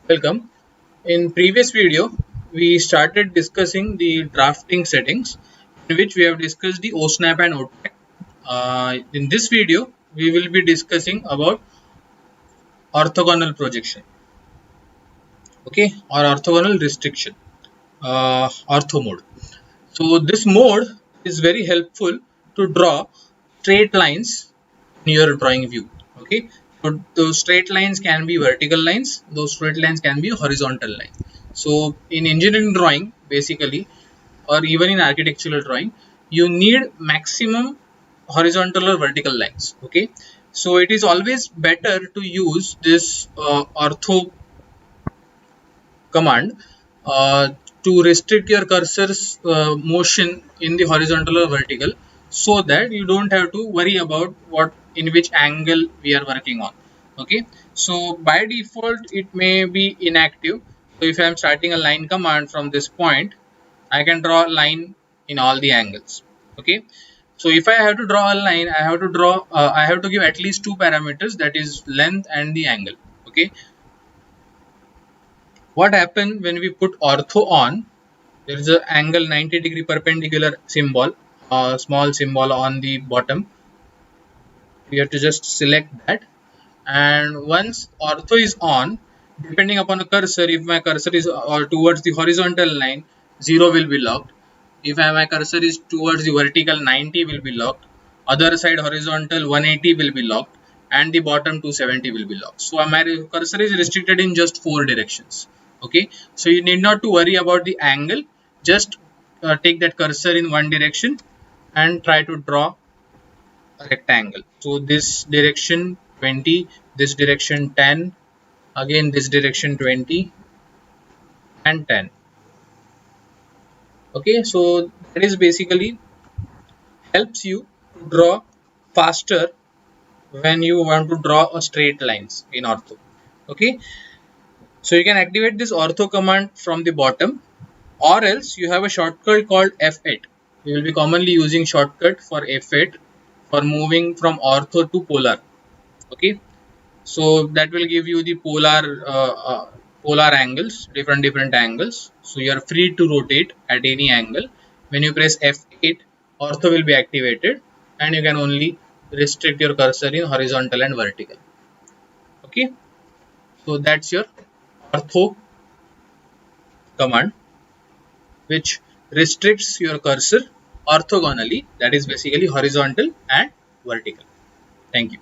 Welcome. In previous video, we started discussing the drafting settings, in which we have discussed the OSNAP and OTAC. In this video, we will be discussing about orthogonal projection, okay, or orthogonal restriction, ortho mode. So this mode is very helpful to draw straight lines in your drawing view. Okay, so those straight lines can be vertical lines, those straight lines can be horizontal lines. So in engineering drawing, basically, or even in architectural drawing, you need maximum horizontal or vertical lines. Okay, so it is always better to use this ortho command uh, to restrict your cursor's motion in the horizontal or vertical, so that you don't have to worry about what in which angle we are working on. Okay, so by default it may be inactive. So if I am starting a line command from this point, I can draw a line in all the angles. Okay, so if I have to draw a line, I have to give at least two parameters, that is length and the angle. Okay, what happens when we put ortho on? There is an angle 90-degree perpendicular symbol, a small symbol on the bottom. We have to just select that, and once ortho is on, depending upon the cursor, if my cursor is towards the horizontal line, 0 will be locked. If my cursor is towards the vertical, 90 will be locked. Other side horizontal, 180 will be locked, and the bottom 270 will be locked. So my cursor is restricted in just 4 directions. Okay, so you need not to worry about the angle. Just take that cursor in one direction and try to draw a rectangle. So this direction 20, this direction 10, again this direction 20 and 10. Okay, so that is basically helps you to draw faster when you want to draw a straight lines in ortho. Okay, so you can activate this ortho command from the bottom, or else you have a shortcut called F8. You will be commonly using shortcut for F8 for moving from ortho to polar. Okay, so that will give you the polar angles, different angles. So you are free to rotate at any angle. When you press F8, ortho will be activated, and you can only restrict your cursor in horizontal and vertical. Okay, so that's your ortho command, which restricts your cursor orthogonally, that is basically horizontal and vertical. Thank you.